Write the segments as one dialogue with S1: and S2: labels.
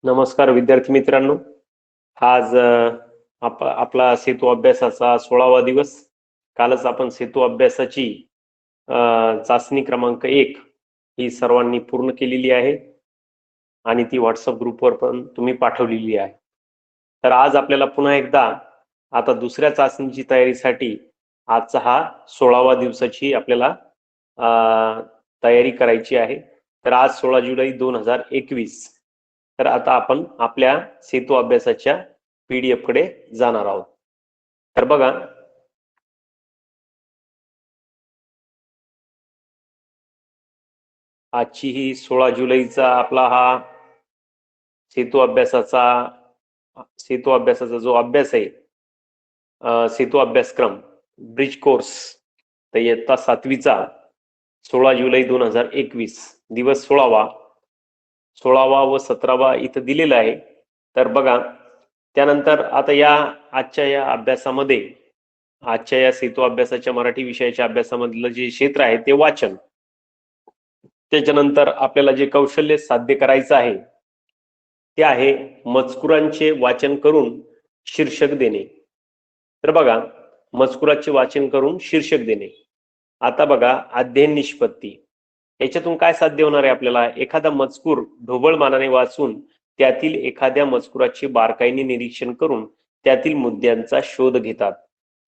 S1: नमस्कार विद्यार्थी मित्रांनो. आज आपला सेतू अभ्यासाचा 16वा दिवस. कालच आपण सेतू अभ्यासाची चाचणी क्रमांक 1 ही सर्वांनी पूर्ण केलेली आहे आणि ती व्हॉट्सअप ग्रुपवर पण तुम्ही पाठवलेली आहे. तर आज आपल्याला पुन्हा एकदा आता दुसऱ्या चाचणीची तयारीसाठी आजचा हा 16वा दिवसाची आपल्याला तयारी करायची आहे. तर आज 16 जुलै 2021. तर आता आपण आपल्या सेतू अभ्यासाच्या PDF कडे जाणार आहोत. तर बघा, आजची ही 16 जुलैचा आपला हा सेतू अभ्यासाचा जो अभ्यास आहे, सेतू अभ्यासक्रम ब्रिज कोर्स, तर इयत्ता 7वीचा 16 जुलै 2021 दिवस 16वा व 17वा इथं दिलेला आहे. तर बघा, त्यानंतर आता आजच्या या अभ्यासामध्ये, आजच्या या सेतू अभ्यासाच्या मराठी विषयाच्या अभ्यासामधलं जे क्षेत्र आहे ते वाचन. त्याच्यानंतर आपल्याला जे कौशल्य साध्य करायचं आहे ते आहे मजकुरांचे वाचन करून शीर्षक देणे. तर बघा, मजकुराचे वाचन करून शीर्षक देणे. आता बघा, अध्ययन निष्पत्ती. याच्यातून काय साध्य होणार आहे आपल्याला? एखादा मजकूर ढोबळमानाने वाचून त्यातील एखाद्या मजकुराचे बारकाईने निरीक्षण करून त्यातील मुद्द्यांचा शोध घेतात,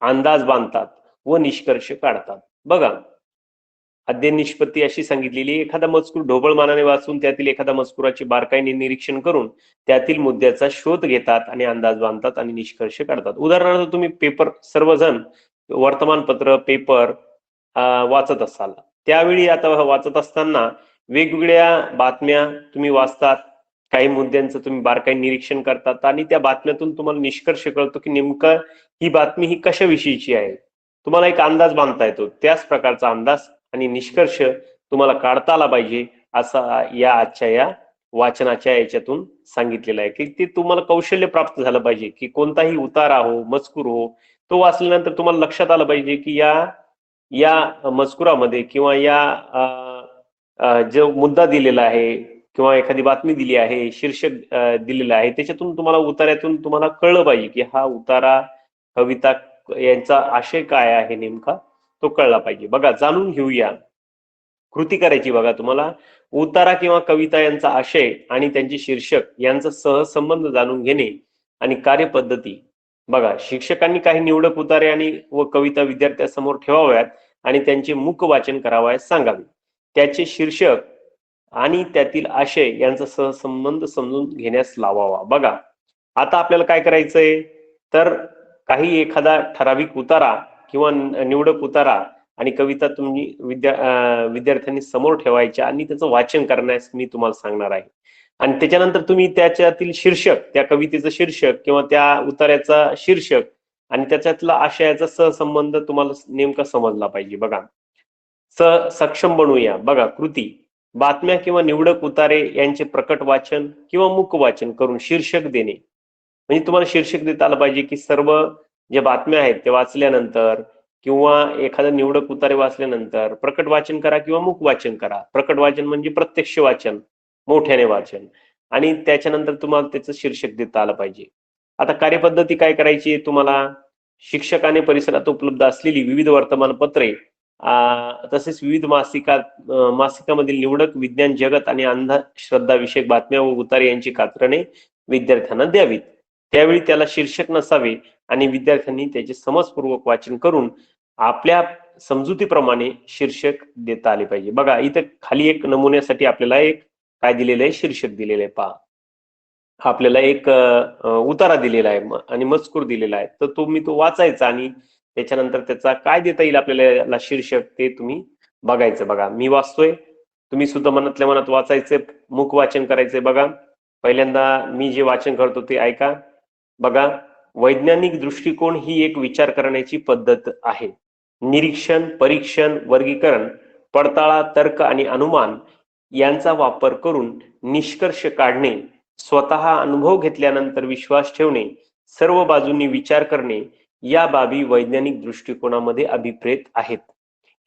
S1: अंदाज बांधतात व निष्कर्ष काढतात. बघा, अध्ययन निष्पत्ती अशी सांगितलेली, एखादा मजकूर ढोबळमानाने वाचून त्यातील एखाद्या मजकुराचे बारकाईने निरीक्षण करून त्यातील मुद्द्याचा शोध घेतात आणि अंदाज बांधतात आणि निष्कर्ष काढतात. उदाहरणार्थ, तुम्ही पेपर, सर्वजण वर्तमानपत्र, पेपर वाचत असाल, त्यावेळी आता वाचत असताना वेगवेगळ्या बातम्या तुम्ही वाचतात, काही मुद्द्यांचं तुम्ही बारकाईने निरीक्षण करतात आणि त्या बातम्यातून तुम्हाला निष्कर्ष कळतो की नेमकं ही बातमी ही कशाविषयीची आहे. तुम्हाला एक अंदाज बांधता येतो. त्याच प्रकारचा अंदाज आणि निष्कर्ष तुम्हाला काढता आला पाहिजे, असा या आजच्या या वाचनाच्या याच्यातून सांगितलेलं आहे की ते तुम्हाला कौशल्य प्राप्त झालं पाहिजे की कोणताही उतारा हो, मजकूर हो, तो वाचल्यानंतर तुम्हाला लक्षात आलं पाहिजे की या मजकुरामध्ये किंवा जो मुद्दा दिलेला आहे किंवा एखादी बातमी दिली आहे, शीर्षक दिलेलं आहे, त्याच्यातून तुम्हाला उतार्यातून तुम्हाला कळलं पाहिजे की हा उतारा, कविता यांचा आशय काय आहे नेमका, तो कळला पाहिजे. बघा, जाणून घेऊया. कृती करायची. बघा, तुम्हाला उतारा किंवा कविता यांचा आशय आणि त्यांचे शीर्षक यांचा सहसंबंध जाणून घेणे आणि कार्यपद्धती. बघा, शिक्षकांनी काही निवडक उतारे आणि व कविता विद्यार्थ्यांसमोर ठेवाव्यात आणि त्यांचे मुख वाचन करावयास सांगावे. त्याचे शीर्षक आणि त्यातील आशय यांचा सहसंबंध समजून घेण्यास लावावा. बघा, आता आपल्याला काय करायचंय, तर काही एखादा ठराविक उतारा किंवा निवडक उतारा आणि कविता तुम्ही विद्यार्थ्यांनी समोर ठेवायच्या आणि त्याचं वाचन करण्यास मी तुम्हाला सांगणार आहे. आणि त्याच्यानंतर तुम्ही त्याच्यातील शीर्षक, त्या कवितेचं शीर्षक किंवा त्या उतार्याचा शीर्षक आणि त्याच्यातला आशयाचा सहसंबंध तुम्हाला नेमका समजला पाहिजे. बघा, सक्षम बनवूया. बघा, कृती, बातम्या किंवा निवडक उतारे यांचे प्रकट वाचन किंवा मुख वाचन करून शीर्षक देणे. म्हणजे तुम्हाला शीर्षक देता आलं पाहिजे की सर्व ज्या बातम्या आहेत ते वाचल्यानंतर किंवा एखादा निवडक उतारे वाचल्यानंतर प्रकट वाचन करा किंवा मुख वाचन करा. प्रकट वाचन म्हणजे प्रत्यक्ष वाचन, मोठ्याने वाचन, आणि त्याच्यानंतर तुम्हाला त्याचं शीर्षक देता आलं पाहिजे. आता कार्यपद्धती काय करायची, तुम्हाला शिक्षकाने परिसरात उपलब्ध असलेली विविध वर्तमानपत्रे तसेच विविध मासिकामधील निवडक विज्ञान जगत आणि अंधश्रद्धा विषयक बातम्या व उतारे यांची कात्रणे विद्यार्थ्यांना द्यावीत. त्यावेळी त्याला शीर्षक नसावे आणि विद्यार्थ्यांनी त्याचे समजपूर्वक वाचन करून आपल्या समजुतीप्रमाणे शीर्षक देता आले पाहिजे. बघा, इथं खाली एक नमुन्यासाठी आपल्याला एक काय दिलेलं आहे, शीर्षक दिलेलं आहे. पहा, आपल्याला एक उतारा दिलेला आहे आणि मजकूर दिलेला आहे. तर तुम्ही तो वाचायचा आणि त्याच्यानंतर त्याचा काय देता येईल आपल्याला शीर्षक ते तुम्ही बघायचं. बघा, मी वाचतोय, तुम्ही सुद्धा मनातल्या मनात वाचायचं, मुख वाचन करायचंय. बघा, पहिल्यांदा मी जे वाचन करतो ते ऐका. बघा, वैज्ञानिक दृष्टिकोन ही एक विचार करण्याची पद्धत आहे. निरीक्षण, परीक्षण, वर्गीकरण, पडताळा, तर्क आणि अनुमान यांचा वापर करून निष्कर्ष काढणे, स्वतः अनुभव घेतल्यानंतर विश्वास ठेवणे, सर्व बाजूंनी विचार करणे, या बाबी वैज्ञानिक दृष्टिकोनामध्ये अभिप्रेत आहेत.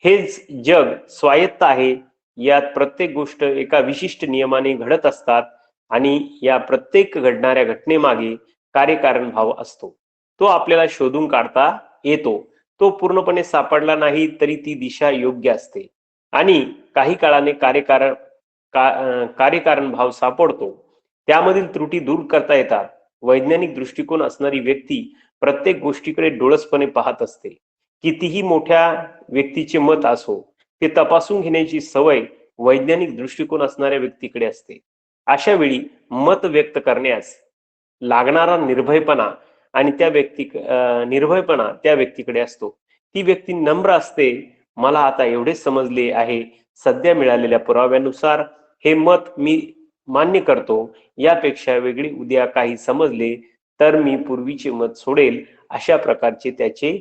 S1: हे जग स्वायत्त आहे. यात प्रत्येक गोष्ट एका विशिष्ट नियमाने घडत असतात. आणि या प्रत्येक घडणाऱ्या घटनेमागे कार्यकारण भाव असतो. तो आपल्याला शोधून काढता येतो. तो पूर्णपणे सापडला नाही तरी ती दिशा योग्य असते आणि काही काळाने कार्यकारण भाव सापडतो. त्यामधील त्रुटी दूर करता येतात. वैज्ञानिक दृष्टिकोन असणारी व्यक्ती प्रत्येक गोष्टीकडे डोळसपणे पाहत असते. कितीही मोठ्या व्यक्तीचे मत असो, ते तपासून घेण्याची सवय वैज्ञानिक दृष्टिकोन असणाऱ्या व्यक्तीकडे असते. अशा वेळी मत व्यक्त करण्यास लागणारा निर्भयपणा त्या व्यक्तीकडे असतो. ती व्यक्ती नम्र असते. मला आता एवढेच समजले आहे, सध्या मिळालेल्या पुराव्यानुसार हे मत मी मान्य करतो. यापेक्षा वेगळी उद्या काही समजले तर मी पूर्वीचे मत सोडेल. अशा प्रकारचे त्याचे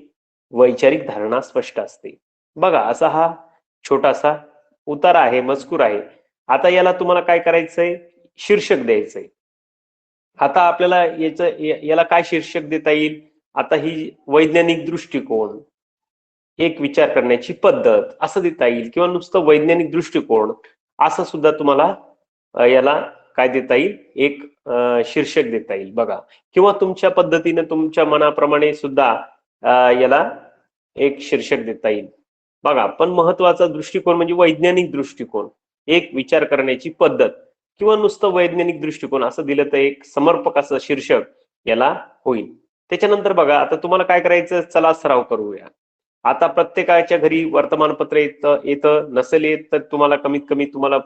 S1: वैचारिक धारणा स्पष्ट असते. बघा, असा हा छोटासा उतारा आहे, मजकूर आहे. आता याला तुम्हाला काय करायचंय? शीर्षक द्यायचंय. आता आपल्याला याला काय शीर्षक देता येईल? आता ही वैज्ञानिक दृष्टिकोन, एक विचार करण्याची पद्धत असं देता येईल, किंवा नुसतं वैज्ञानिक दृष्टिकोन असं सुद्धा तुम्हाला याला काय देता येईल? एक शीर्षक देता येईल. बघा, किंवा तुमच्या पद्धतीने तुमच्या मनाप्रमाणे सुद्धा याला एक शीर्षक देता येईल. बघा, पण महत्वाचा दृष्टिकोन म्हणजे वैज्ञानिक दृष्टिकोन, एक विचार करण्याची पद्धत, किंवा नुसतं वैज्ञानिक दृष्टिकोन असं दिलं तर एक समर्पक असं शीर्षक याला होईल. त्याच्यानंतर बघा, आता तुम्हाला काय करायचं? चला सराव करूया. आता प्रत्येकाच्या घरी वर्तमानपत्र येतं नसेल येत तर तुम्हाला कमीत कमी तुम्हाला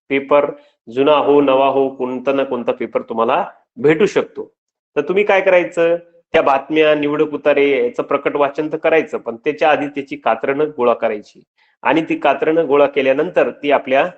S1: पेपर जुना हो नवा हो कोणता ना कोणता पेपर तुम्हाला भेटू शकतो. तर तुम्ही काय करायचं? त्या बातम्या, निवडक उतारे याचं प्रकट वाचन तर करायचं, पण त्याच्या आधी त्याची कात्रणं गोळा करायची आणि ती कात्रणं गोळा केल्यानंतर ती आपल्या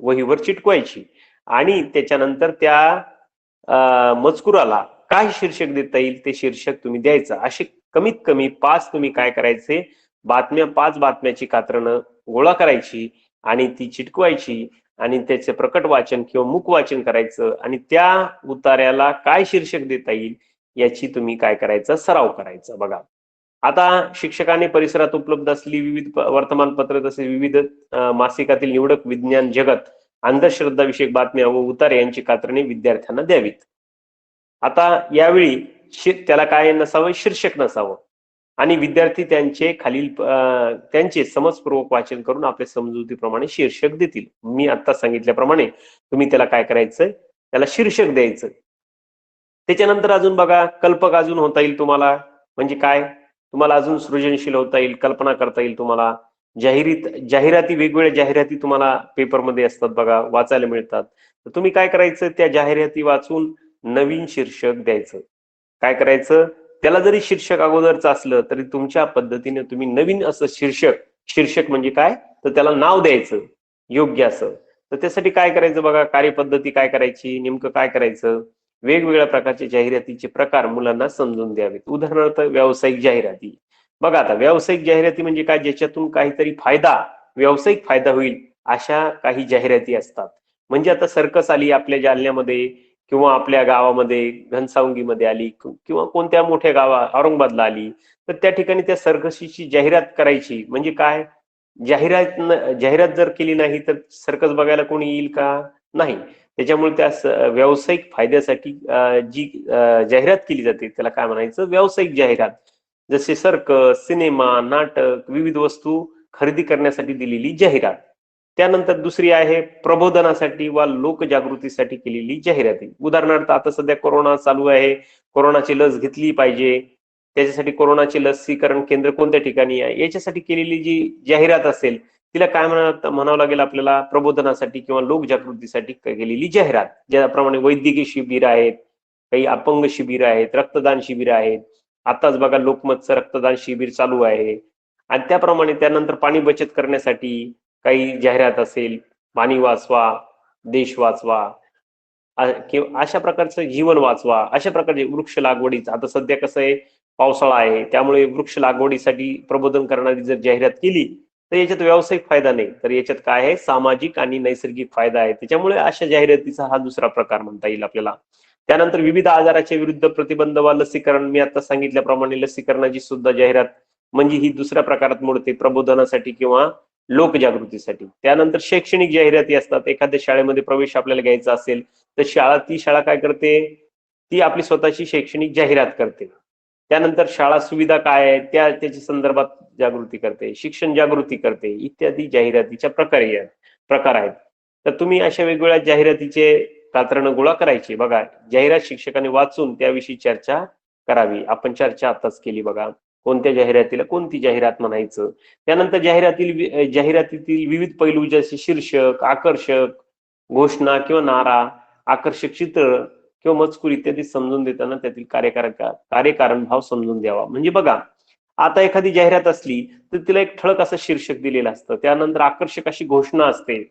S1: वहीवर चिटकवायची आणि त्याच्यानंतर त्या मजकुराला काय शीर्षक देता येईल ते शीर्षक तुम्ही द्यायचं. असे कमीत कमी 5 तुम्ही काय करायचे? 5 बातम्याची कात्रणं गोळा करायची आणि ती चिटकवायची आणि त्याचे प्रकट वाचन किंवा मुख वाचन करायचं आणि त्या उतार्याला काय शीर्षक देता येईल याची तुम्ही काय करायचं? सराव करायचा. बघा, आता शिक्षकांनी परिसरात उपलब्ध असलेली विविध वर्तमानपत्र तसेच विविध मासिकातील निवडक विज्ञान जगत, अंधश्रद्धा विषयक बातम्या व उतारे यांची कात्रणे विद्यार्थ्यांना द्यावीत. आता यावेळी त्याला काय नसावं? शीर्षक नसावं आणि विद्यार्थी त्यांचे समजपूर्वक वाचन करून आपल्या समजुतीप्रमाणे शीर्षक देतील. मी आता सांगितल्याप्रमाणे तुम्ही त्याला काय करायचं? त्याला शीर्षक द्यायचं. त्याच्यानंतर अजून बघा, कल्पक अजून होता येईल तुम्हाला. म्हणजे काय? तुम्हाला अजून सृजनशील होता येईल, कल्पना करता येईल तुम्हाला. जाहिराती, वेगवेगळ्या जाहिराती तुम्हाला पेपरमध्ये असतात बघा, वाचायला मिळतात. तर तुम्ही काय करायचं? त्या जाहिराती वाचून नवीन शीर्षक द्यायचं. काय करायचं? त्याला जरी शीर्षक अगोदरच असलं तरी तुमच्या पद्धतीने तुम्ही नवीन असं शीर्षक म्हणजे काय? तर त्याला नाव द्यायचं योग्य असं. तर त्यासाठी काय करायचं? बघा, कार्यपद्धती काय करायची? नेमकं काय करायचं? वेगवेगळ्या प्रकारचे जाहिरातीचे प्रकार मुलांना समजून द्यावेत. उदाहरणार्थ व्यावसायिक जाहिराती. बघा, आता व्यावसायिक जाहिराती म्हणजे काय? ज्याच्यातून काहीतरी व्यावसायिक फायदा होईल अशा काही जाहिराती असतात. म्हणजे आता सर्कस आली आपल्या जालन्यामध्ये किंवा आपल्या गावामध्ये घनसावंगीमध्ये आली किंवा कोणत्या मोठ्या औरंगाबादला आली, तर त्या ठिकाणी त्या सर्कसची जाहिरात करायची. म्हणजे काय? जाहिरात जर केली नाही तर सर्कस बघायला कोणी येईल का? नाही. त्याच्यामुळे त्या व्यावसायिक फायद्यासाठी जी जाहिरात केली जाते त्याला काय म्हणायचं? व्यावसायिक जाहिरात. जसे सर्कस, सिनेमा, नाटक, विविध वस्तू खरेदी करण्यासाठी दिलेली जाहिरात. त्यानंतर दुसरी आहे प्रबोधनासाठी वा लोकजागृतीसाठी केलेली जाहिराती. उदाहरणार्थ आता सध्या कोरोना चालू आहे, कोरोनाची लस घेतली पाहिजे, त्याच्यासाठी कोरोनाचे लसीकरण केंद्र कोणत्या ठिकाणी आहे याच्यासाठी केलेली जी जाहिरात असेल तिला काय म्हणावं लागेल आपल्याला? प्रबोधनासाठी किंवा लोकजागृतीसाठी केलेली जाहिरात. ज्याप्रमाणे वैद्यकीय शिबिर आहेत, काही अपंग शिबिर आहेत, रक्तदान शिबिर आहेत. आताच बघा लोकमतचं रक्तदान शिबिर चालू आहे. आणि त्याप्रमाणे त्यानंतर पाणी बचत करण्यासाठी काही जाहिरात असेल, पाणी वाचवा, देश वाचवा, किंवा अशा प्रकारचं जीवन वाचवा, अशा प्रकारचे वृक्ष लागवडीचं. आता सध्या कसं आहे, पावसाळा आहे, त्यामुळे वृक्ष लागवडीसाठी प्रबोधन करणारी जर जाहिरात केली तर याच्यात व्यावसायिक फायदा नाही, तर याच्यात काय आहे? सामाजिक आणि नैसर्गिक फायदा आहे. त्याच्यामुळे अशा जाहिरातीचा हा दुसरा प्रकार म्हणता येईल आपल्याला. त्यानंतर विविध आजाराच्या विरुद्ध प्रतिबंध वा लसीकरण. मी आता सांगितल्याप्रमाणे लसीकरणाची सुद्धा जाहिरात म्हणजे ही दुसऱ्या प्रकारात मोडते, प्रबोधनासाठी किंवा लोकजागृतीसाठी. त्यानंतर शैक्षणिक जाहिराती असतात. एखाद्या शाळेमध्ये प्रवेश आपल्याला घ्यायचा असेल तर ती शाळा काय करते, ती आपली स्वतःची शैक्षणिक जाहिरात करते. त्यानंतर शाळा सुविधा काय आहे त्याच्या संदर्भात जागृती करते, शिक्षण जागृती करते, इत्यादी जाहिरातीच्या प्रकार आहेत. तर तुम्ही अशा वेगवेगळ्या जाहिरातीचे कात्रणं गोळा करायची. बघा, जाहिरात शिक्षकांनी वाचून त्याविषयी चर्चा करावी. आपण चर्चा आताच केली बघा, कोणत्या जाहिरातीला कोणती जाहिरात म्हणायचं. त्यानंतर जाहिरातीतील विविध पैलू जसे शीर्षक, आकर्षक घोषणा किंवा नारा, आकर्षक चित्र किंवा मजकूर इत्यादी समजून देताना त्यातील कार्यकारण भाव समजून द्यावा. म्हणजे बघा, आता एखादी जाहिरात असली तर तिला एक ठळक असं शीर्षक दिलेलं असतं, त्यानंतर आकर्षक अशी घोषणा असते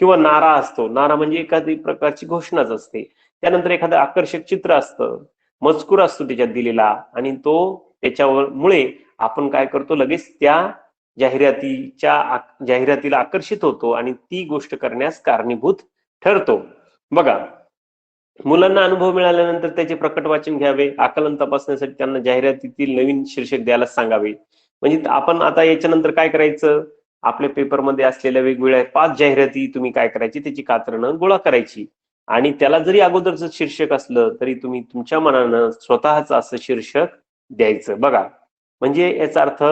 S1: किंवा नारा असतो. नारा म्हणजे एखादी प्रकारची घोषणाच असते. त्यानंतर एखादं आकर्षक चित्र असतं, मजकूर असतो त्याच्यात दिलेला, आणि तो त्याच्यावर मुळे आपण काय करतो, लगेच त्या जाहिरातीला आकर्षित होतो आणि ती गोष्ट करण्यास कारणीभूत ठरतो. बघा, मुलांना अनुभव मिळाल्यानंतर त्याचे प्रकट वाचन घ्यावे. आकलन तपासण्यासाठी त्यांना जाहिरातीतील नवीन शीर्षक द्यायला सांगावे. म्हणजे आपण आता याच्यानंतर काय करायचं, आपल्या पेपरमध्ये असलेल्या वेगवेगळ्या 5 जाहिराती तुम्ही काय करायची, त्याची कात्रणं गोळा करायची आणि त्याला जरी अगोदरचं शीर्षक असलं तरी तुम्ही तुमच्या मनानं स्वतःच असं शीर्षक द्यायचं. बघा, म्हणजे याचा अर्थ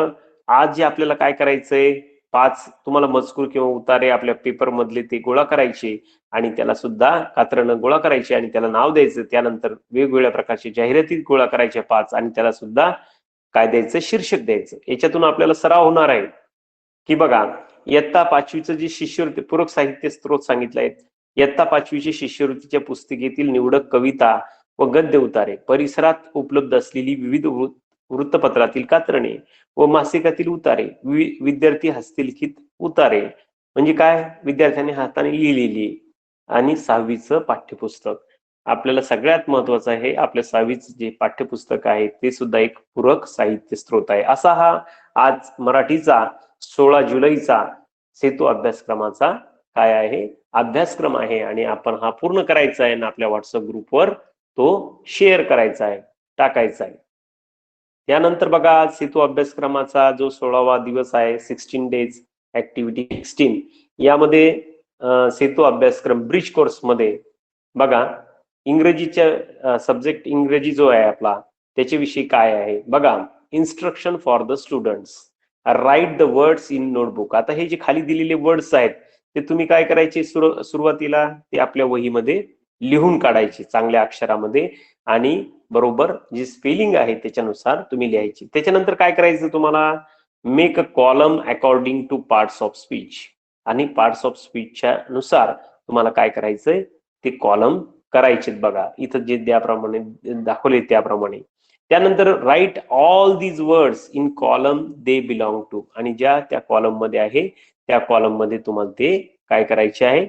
S1: आज जे आपल्याला काय करायचंय, 5 तुम्हाला मजकूर किंवा उतारे आपल्या पेपर मधले ते गोळा करायचे आणि त्याला सुद्धा कात्रणं गोळा करायची आणि त्याला नाव द्यायचं. त्यानंतर वेगवेगळ्या प्रकारची जाहिराती गोळा करायच्या 5 आणि त्याला सुद्धा काय द्यायचं, शीर्षक द्यायचं. याच्यातून आपल्याला सराव होणार आहे की बघा, इयत्ता 5वीचं जे शिष्यवृत्ती पूरक साहित्य स्त्रोत सांगितले आहेत. इयत्ता 5वीची शिष्यवृत्तीच्या पुस्तिकेतील निवडक कविता व गद्य उतारे, परिसरात उपलब्ध असलेली विविध वृत्तपत्रातील कात्रणे व मासिकातील उतारे, विद्यार्थी हस्तलिखित उतारे म्हणजे काय, विद्यार्थ्यांनी हाताने लिहिलेली, आणि 6वीचं पाठ्यपुस्तक. आपल्याला सगळ्यात महत्वाचं आहे, आपल्या 6वीचं जे पाठ्यपुस्तक आहे ते सुद्धा एक पूरक साहित्य स्त्रोत आहे. असा हा आज मराठीचा 16 जुलैचा सेतू अभ्यासक्रमाचा काय आहे, अभ्यासक्रम आहे. आणि आपण हा पूर्ण करायचा आहे आणि आपल्या व्हॉट्सअप ग्रुपवर तो शेअर करायचा आहे, टाकायचा आहे. त्यानंतर बघा, सेतू अभ्यासक्रमाचा जो 16वा दिवस आहे, 16 डेज ऍक्टिव्हिटी 16, यामध्ये सेतू अभ्यासक्रम ब्रिज कोर्स मध्ये बघा, इंग्रजीच्या सब्जेक्ट इंग्रजी जो आहे आपला, त्याच्याविषयी काय आहे बघा. Instruction for the students, write the words in notebook. आता हे जे खाली दिलेले वर्ड्स आहेत ते तुम्ही काय करायचे, सुरुवातीला ते आपल्या वहीमध्ये लिहून काढायचे चांगल्या अक्षरामध्ये आणि बरोबर जे स्पेलिंग आहे त्याच्यानुसार तुम्ही लिहायची. त्याच्यानंतर काय करायचं, तुम्हाला make a column according two parts of speech, आणि पार्ट्स ऑफ स्पीचच्या नुसार तुम्हाला काय करायचंय, ते कॉलम करायचे. बघा, इथं जे त्याप्रमाणे दाखवले त्याप्रमाणे. त्यानंतर write all these words in column they belong to, आणि ज्या त्या कॉलम मध्ये आहे त्या कॉलम मध्ये तुम्हाला ते काय करायचे आहे,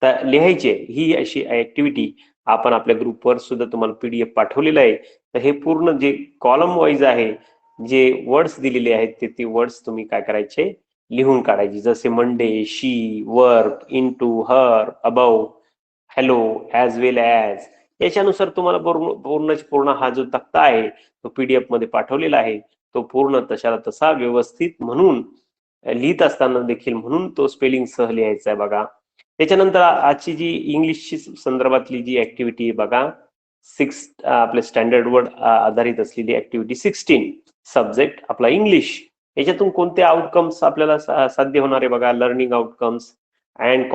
S1: तर लिहायचे. ही अशी ऍक्टिव्हिटी आपण आपल्या ग्रुपवर सुद्धा तुम्हाला PDF पाठवलेलं आहे. तर हे पूर्ण जे कॉलम वाईज आहे, जे वर्ड्स दिलेले आहेत ते वर्ड्स तुम्ही काय करायचे, लिहून काढायचे. जसे Monday, she, work, in to, her, above, hello, as well as. याच्यानुसार तुम्हाला पूर्ण हा जो तक्ता आहे तो PDF मध्ये पाठवलेला आहे. तो पूर्ण तशाला तसा व्यवस्थित म्हणून लिहित असताना देखील म्हणून तो स्पेलिंग सह लिहायचा आहे बघा. त्याच्यानंतर आजची जी इंग्लिशची संदर्भातली जी ऍक्टिव्हिटी आहे बघा, आपल्या स्टँडर्ड वर्ड आधारित असलेली ऍक्टिव्हिटी 16, सब्जेक्ट आपला इंग्लिश. याच्यातून कोणते आउटकम्स आपल्याला साध्य होणार आहे बघा, learning outcomes and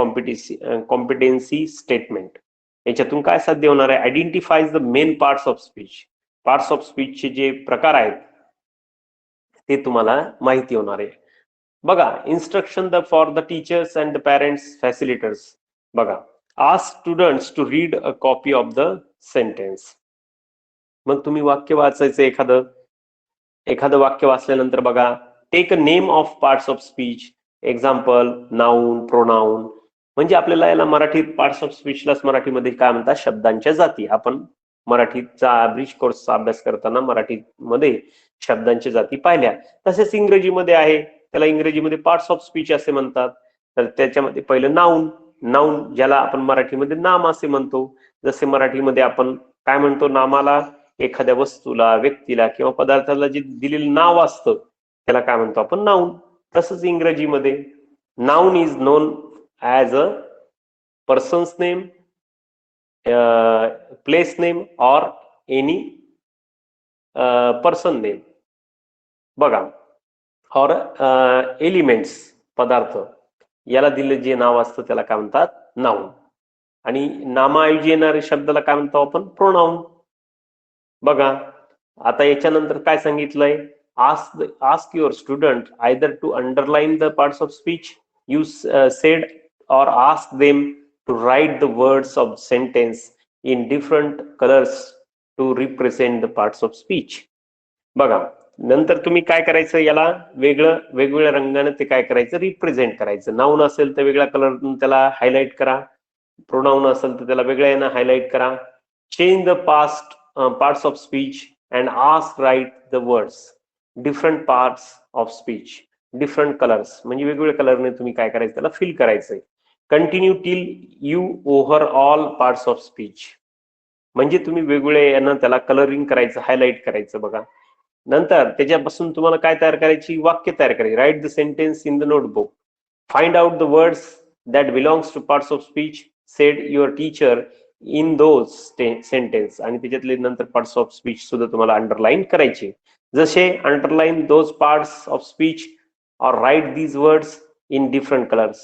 S1: competency statement. याच्यातून काय साध्य होणार आहे, identifies the main parts of speech. Parts of स्पीचचे जे प्रकार आहेत ते तुम्हाला माहिती होणार आहे बघा. Instruction for the teachers and the parents facilitators. बघा, ask students to read a copy of the sentence. मग तुम्ही वाक्य वाचायचं, एखादं वाक्य वाचल्यानंतर बघा, take a name of parts of speech, example, noun, pronoun. म्हणजे आपल्याला याला मराठीत पार्ट्स ऑफ स्पीचलाच मराठीमध्ये काय म्हणतात, शब्दांच्या जाती. आपण मराठीचा ब्रिज कोर्सचा अभ्यास करताना मराठीमध्ये शब्दांच्या जाती पाहिल्या. तसेच इंग्रजीमध्ये आहे, त्याला इंग्रजीमध्ये पार्ट्स ऑफ स्पीच असे म्हणतात. तर त्याच्यामध्ये पहिलं नाऊन, ज्याला आपण मराठीमध्ये नाम असे म्हणतो. जसे मराठीमध्ये आपण काय म्हणतो, नामाला एखाद्या वस्तूला, व्यक्तीला किंवा पदार्थाला जे दिलेलं नाव असतं त्याला काय म्हणतो आपण, नाऊन. तसंच इंग्रजीमध्ये Noun is known as a person's name, place name, or any person name. बघा, और एलिमेंट्स, पदार्थ, याला दिलं जे नाव असतं त्याला काय म्हणतात? नाउन. आणि नामाऐवजी येणारे शब्दाला काय म्हणतो आपण? प्रोनाउन. बघा, आता याच्यानंतर काय सांगितलंय? ask your student either to underline the parts of speech you said, or ask them to write the words of sentence in different colors to represent the parts of speech. बघा, नंतर तुम्ही काय करायचं? याला वेगवेगळ्या रंगाने ते काय करायचं? रिप्रेझेंट करायचं. नाउन असेल तर वेगळ्या कलर त्याला हायलाइट करा, प्रोनाउन असेल तर त्याला वेगळ्या यानं हायलाइट करा. Change the past parts of speech and ask write the words different parts of speech, different colours, म्हणजे वेगवेगळ्या कलरने तुम्ही काय करायचं? त्याला फिल करायचंय. Continue till you over all parts of speech, म्हणजे तुम्ही वेगवेगळ्या यानं त्याला कलरिंग करायचं, हायलाइट करायचं. बघा, नंतर त्याच्यापासून तुम्हाला काय तयार करायची? वाक्य तयार करायची. Write the sentence in the notebook. Find out the words that belongs two parts of speech sed your teacher in those sentence. आणि त्याच्यातले नंतर पार्ट्स ऑफ स्पीच सुद्धा तुम्हाला अंडरलाईन करायचे. जसे underline those parts of speech or write these words in different colours.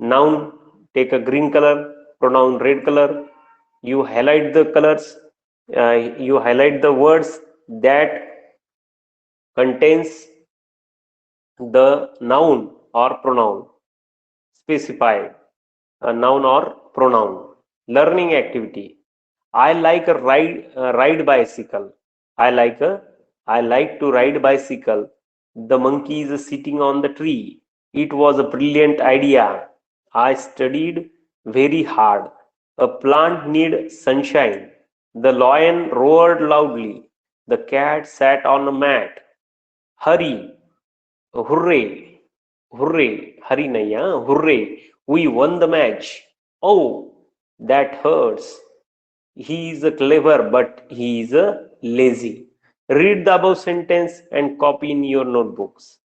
S1: Noun, take a green colour, pronoun red colour. You highlight the colors, you highlight the words that contains the noun or pronoun. Specify a noun or pronoun. Learning activity. I like a ride bicycle. I like to ride bicycle. The monkey is sitting on the tree. It was a brilliant idea. I studied very hard. A plant needs sunshine. The lion roared loudly. The cat sat on a mat. Hurry, hooray, hooray, hurry nahi, hooray, we won the match. Oh, that hurts. He is clever, but he is lazy. Read the above sentence and copy in your notebooks.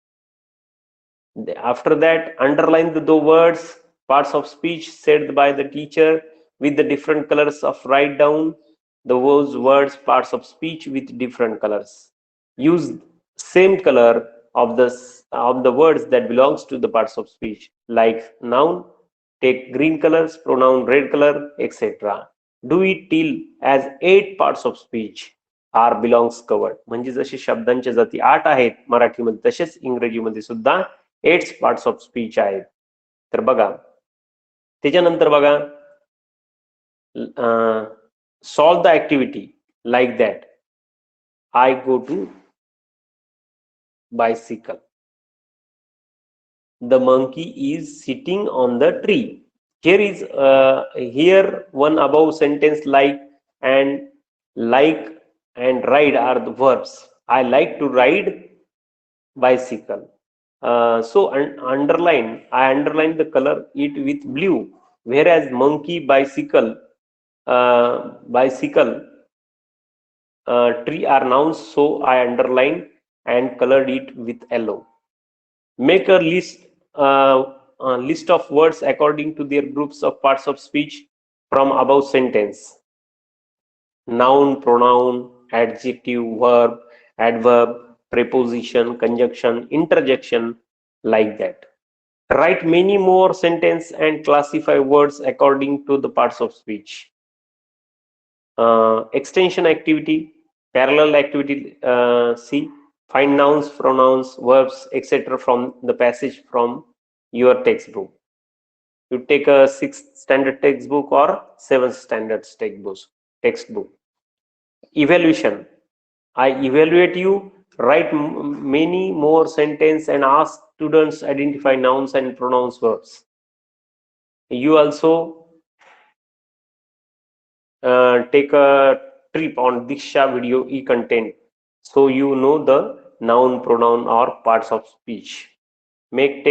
S1: After that, underline the words, parts of speech said by the teacher with the different colors. Of write down those words, parts of speech with different colors. Use same color of the words that belongs to the parts of speech. Like noun, take green colors, pronoun red color, etc. Do it till as 8 parts of speech are belongs covered. म्हणजे जसे शब्दांच्या जाती 8 आहेत मराठीमध्ये, तसेच इंग्रजीमध्ये सुद्धा 8 parts of speech आहेत. तर बघा, त्याच्यानंतर बघा, solve the activity like that. I go to bicycle. The monkey is sitting on the tree. Here is here one above sentence like and ride are the verbs. I like to ride bicycle. So underline, I underline the color it with blue, whereas monkey, bicycle, tree are nouns, so I underline and colored it with yellow. Make a list of words according to their groups of parts of speech from above sentence. Noun, pronoun, adjective, verb, adverb, preposition, conjunction, interjection, like that. Write many more sentences and classify words according to the parts of speech. Extension activity, parallel activity. C. Find nouns, pronouns, verbs, etc. from the passage from your textbook. You take a 6th standard textbook or 7th standard textbook. Evaluation. I evaluate you. Write many more sentences and ask students identify nouns and pronouns, verbs. You also take a trip on Diksha video e-content, so you know the noun, pronoun or parts of speech. My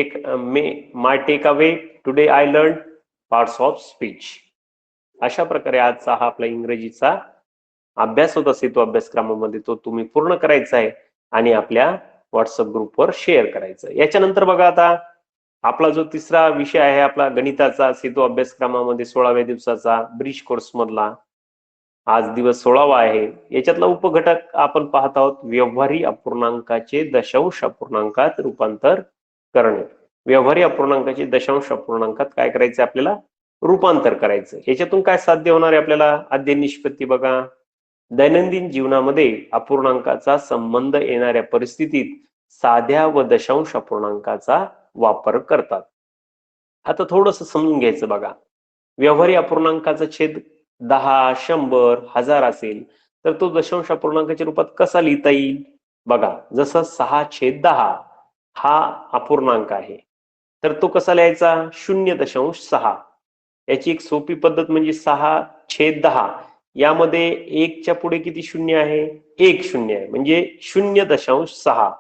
S1: takeaway today, I learned parts of speech. अशा प्रकारे आजचा हा आपला इंग्रजीचा अभ्यास होता सेतू अभ्यासक्रमामध्ये, तो तुम्ही पूर्ण करायचा आहे आणि आपल्या व्हॉट्सअप ग्रुपवर शेअर करायचं. याच्यानंतर बघा, आता आपला जो तिसरा विषय आहे आपला गणिताचा सेतू अभ्यासक्रमामध्ये 16व्या दिवसाचा ब्रिज कोर्स मधला, आज दिवस 16वा आहे. याच्यातला उपघटक आपण पाहत आहोत व्यवहारी अपूर्णांकाचे दशांश अपूर्णांकात रूपांतर करणे. व्यवहारी अपूर्णांकाचे दशांश अपूर्णांकात काय करायचं आपल्याला? रूपांतर करायचं. याच्यातून काय साध्य होणार आहे आपल्याला? आद्य निष्पत्ती बघा. दैनंदिन जीवनामध्ये अपूर्णांकाचा संबंध येणाऱ्या परिस्थितीत साध्या व दशांश अपूर्णांकाचा वापर करतात. आता थोडस समजून घ्यायचं बघा. व्यवहारी अपूर्णांकाचा छेद 10, 100, 1000 असेल तर तो दशांश अपूर्णांकाच्या रूपात कसा लिहिता येईल? बघा, जसं 6/10 हा अपूर्णांक आहे तर तो कसा लिहायचा? 0.6. याची एक सोपी पद्धत म्हणजे 6/10 यामध्ये 1च्या पुढे किती शून्य आहे? 1 शून्य आहे, म्हणजे 0.6.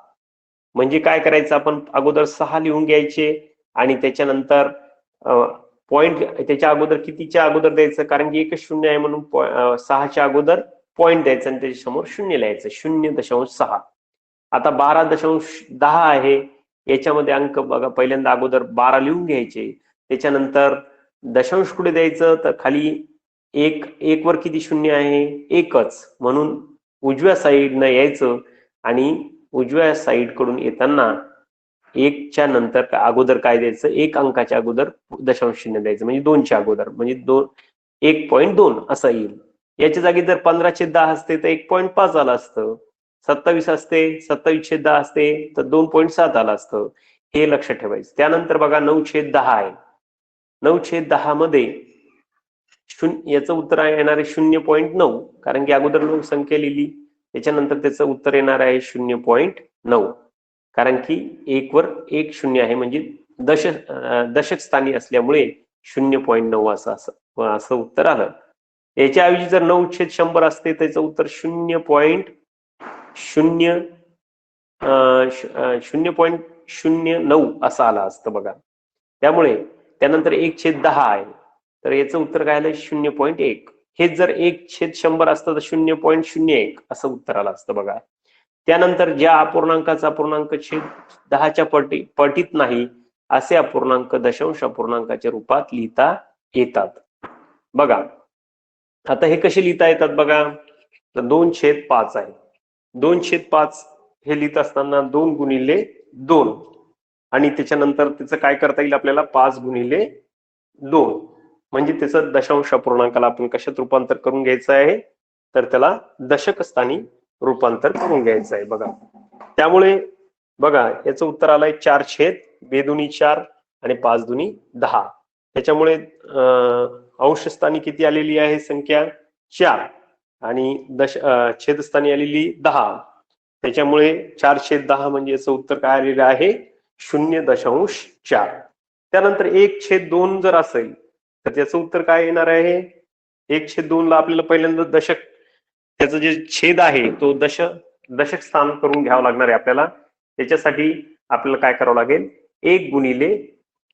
S1: म्हणजे काय करायचं आपण? अगोदर 6 लिहून घ्यायचे आणि त्याच्यानंतर पॉइंट त्याच्या अगोदर कितीच्या अगोदर द्यायचं? कारण की एकच शून्य आहे म्हणून 6च्या अगोदर पॉइंट द्यायचं आणि त्याच्या समोर शून्य लिहायचं, 0.6. आता 12.10 आहे, याच्यामध्ये अंक बघा, पहिल्यांदा अगोदर 12 लिहून घ्यायचे, त्याच्यानंतर दशांश कुठे द्यायचं? तर खाली एक वर किती शून्य आहे? एकच, म्हणून उजव्या साईडनं यायचं आणि उजव्या साईड कडून येताना एकच्या नंतर अगोदर काय द्यायचं? एक अंकाच्या अगोदर दशांश चिन्ह द्यायचं, म्हणजे 2च्या अगोदर, म्हणजे 1.2 असं येईल. याच्या जागी जर 15/10 असते तर 1.5 आलं असतं. 27 असते 27/10 असते तर 2.7 आलं असतं. हे लक्षात ठेवायचं. त्यानंतर बघा 9/10 आहे. 9/10 मध्ये याचं उत्तर येणार आहे 0.9, कारण की अगोदर 9 संख्या लिहिली, त्याच्यानंतर त्याचं उत्तर येणार आहे 0.9, कारण की 1 वर 1 शून्य आहे, म्हणजे दशक स्थानी असल्यामुळे 0.9 असं उत्तर आलं. याच्याऐवजी जर 9/100 असते त्याचं उत्तर 0.09 असं आलं असतं बघा. त्यामुळे त्यानंतर 1/10 आहे तर याचं उत्तर काय आलं? 0.1. हेच जर 1/100 असतं तर 0.01 असं उत्तर आलं असतं बघा. त्यानंतर ज्या अपूर्णांकाचा अपूर्णांक छेद 10च्या पटीत नाही असे अपूर्णांक दशांश अपूर्णांकाच्या रूपात लिहिता येतात. बघा, आता हे कसे लिहिता येतात बघा. तर 2/5 आहे. 2/5 हे लिहित असताना 2 गुणिले 2 आणि त्याच्यानंतर त्याचं काय करता येईल आपल्याला? 5 गुणिले 2, म्हणजे त्याचं दशांश अपूर्णांकाला आपण कशात रूपांतर करून घ्यायचं आहे? तर त्याला दशक स्थानी रूपांतर करून घ्यायचं आहे बघा. त्यामुळे बघा याचं उत्तर आलंय 4/2 आणि 5×2 10. त्याच्यामुळे अंशस्थानी किती आलेली आहे संख्या? 4 आणि छेदस्थानी आलेली 10. त्याच्यामुळे 4/10 म्हणजे याचं उत्तर काय आलेलं आहे? 0.4. त्यानंतर 1/2 जर असेल तर त्याचं उत्तर काय येणार आहे? 1/2 ला आपल्याला पहिल्यांदा दशक, त्याचं जे छेद आहे तो दशक स्थान करून घ्यावं लागणार आहे आपल्याला. त्याच्यासाठी आपल्याला काय करावं लागेल? 1 गुणिले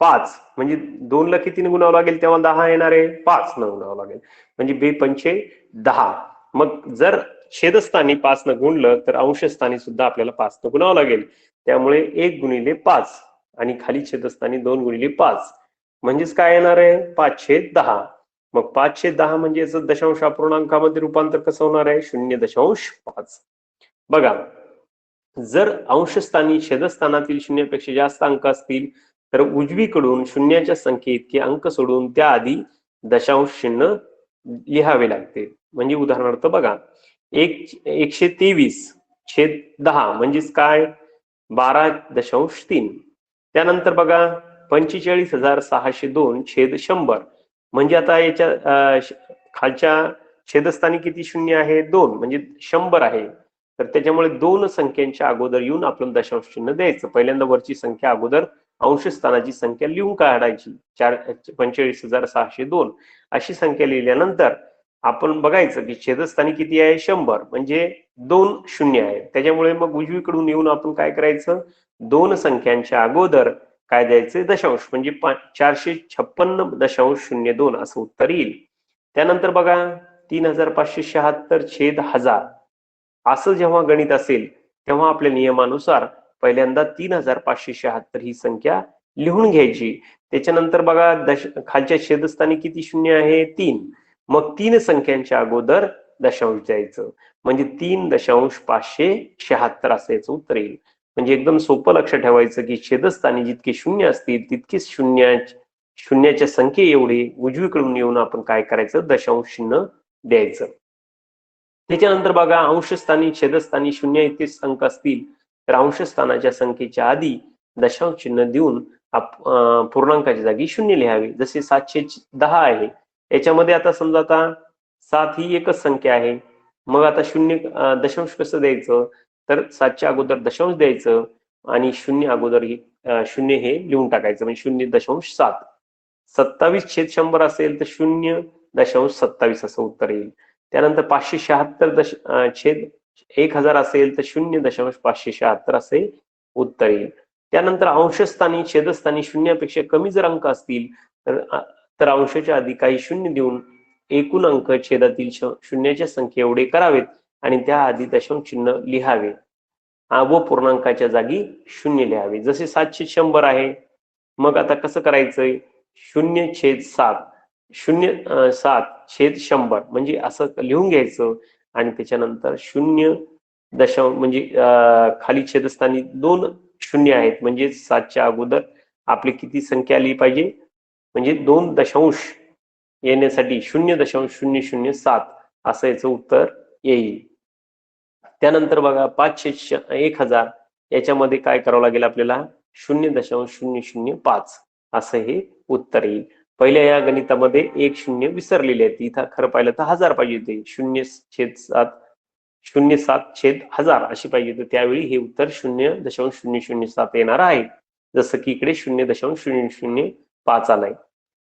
S1: 5, म्हणजे 2 ला कितीने गुणावं लागेल तेव्हा 10 येणार आहे? 5 न गुणावं लागेल, म्हणजे 2×5=10. मग जर छेदस्थानी 5 न गुणलं तर अंशस्थानी सुद्धा आपल्याला 5 न गुणावं लागेल. त्यामुळे 1 गुणिले 5 आणि खाली छेदस्थानी 2 गुणिले 5, म्हणजेच काय येणार आहे? 5/10. मग 5/10 म्हणजे याचं दशांश अपूर्णांकामध्ये रूपांतर कसं होणार आहे? 0.5. बघा, जर अंशस्थानी छेदस्थानातील शून्यापेक्षा जास्त अंक असतील तर उजवीकडून शून्याच्या संख्येइतके अंक सोडून त्याआधी दशांश चिन्ह लिहावे लागते. म्हणजे उदाहरणार्थ बघा, 123/10 म्हणजेच काय? 12.3. त्यानंतर बघा 45,602/100, म्हणजे आता याच्या खालच्या छेदस्थानी किती शून्य आहे? 2, म्हणजे 100 आहे. तर त्याच्यामुळे 2 संख्यांच्या अगोदर येऊन आपण दशांश चिन्ह द्यायचं. पहिल्यांदा वरची संख्या अगोदर अंशस्थानाची संख्या लिहून काढायची, 45,602 अशी संख्या लिहिल्यानंतर आपण बघायचं की छेदस्थानी किती आहे? 100, म्हणजे 2 शून्य आहे. त्याच्यामुळे मग उजवीकडून येऊन आपण काय करायचं? 2 संख्यांच्या अगोदर काय द्यायचं? दशांश, म्हणजे 456.02 असं उत्तर येईल. त्यानंतर बघा 3576/1000 असं जेव्हा गणित असेल तेव्हा आपल्या नियमानुसार पहिल्यांदा 3576 ही संख्या लिहून घ्यायची. त्याच्यानंतर बघा खालच्या छेदस्थानी किती शून्य आहे? 3. मग 3 संख्यांच्या अगोदर दशांश द्यायचं, म्हणजे 3.576 असं याचं उत्तर येईल. म्हणजे एकदम सोपं लक्षात ठेवायचं की छेदस्थानी जितके शून्य असतील तितकेच शून्याच्या संख्ये एवढे उजवीकडून येऊन आपण काय करायचं? दशांश चिन्ह द्यायचं. त्याच्यानंतर बघा अंशस्थानी छेदस्थानी शून्य इतकेच अंक असतील तर अंशस्थानाच्या संख्येच्या आधी दशांश चिन्ह देऊन पूर्णांकाच्या जागी शून्य लिहावे. जसे 710 आहे, याच्यामध्ये आता समजा आता 7 ही एकच संख्या आहे, मग आता शून्य दशांश कसं द्यायचं? तर 7च्या अगोदर दशांश द्यायचं आणि शून्य अगोदर शून्य हे लिहून टाकायचं, म्हणजे 0.7. 27/100 असेल तर 0.27 असं उत्तर येईल. त्यानंतर 576/1000 असेल तर 0.576 असे उत्तर येईल. त्यानंतर अंशस्थानी छेदस्थानी शून्यापेक्षा कमी जर अंक असतील तर अंशाच्या आधी काही शून्य देऊन एकूण अंक छेदातील शून्याच्या संख्ये एवढे करावेत आणि त्याआधी दशांश चिन्ह लिहावे व पूर्णांकाच्या जागी शून्य लिहावे. जसे 700 आहे, मग आता कसं करायचंय? 0/7 0.7/100 म्हणजे असं लिहून घ्यायचं आणि त्याच्यानंतर 0. म्हणजे खाली छेदस्थानी 2 शून्य आहेत, म्हणजे 7च्या अगोदर आपली किती संख्या आली पाहिजे? म्हणजे 2 दशांश येण्यासाठी 0.007 असं याचं उत्तर येईल. त्यानंतर बघा 5/1000 याच्यामध्ये काय करावं लागेल आपल्याला? 0.005 असं हे उत्तर येईल. पहिल्या या गणितामध्ये 1 शून्य विसरलेले आहेत, इथं खरं पाहिलं तर 1000 पाहिजे होते. 0.7/1000 अशी पाहिजे होती, त्यावेळी हे उत्तर 0.007 येणार आहे, जसं की इकडे 0.005 आलाय.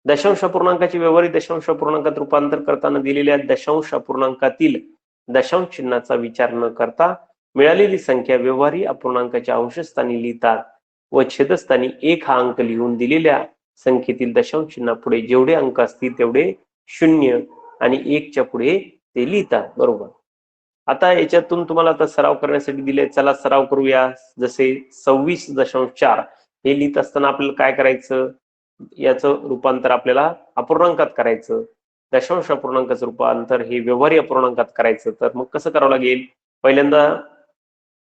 S1: दशांश अपूर्णांकाचे व्यवहारिक दशांश अपूर्णांकात रूपांतर करताना दिलेल्या दशांश अपूर्णांकातील दशांश चिन्हाचा विचार न करता मिळालेली संख्या व्यवहारी अपूर्णांकाच्या अंशस्थानी लिहितात व छेदस्थानी 1 हा अंक लिहून दिलेल्या संख्येतील दशांश चिन्हापुढे जेवढे अंक असतील तेवढे 0 आणि 1च्या पुढे ते लिहितात. बरोबर. आता याच्यातून तुम्हाला आता सराव करण्यासाठी दिले, चला सराव करूया. जसे 26.4 हे लिहित असताना आपल्याला काय करायचं? याचं रूपांतर आपल्याला अपूर्णांकात करायचं. दशांश अपूर्णांकाचं रूपांतर हे व्यवहारी अपूर्णांकात करायचं. तर मग कसं करावं लागेल? पहिल्यांदा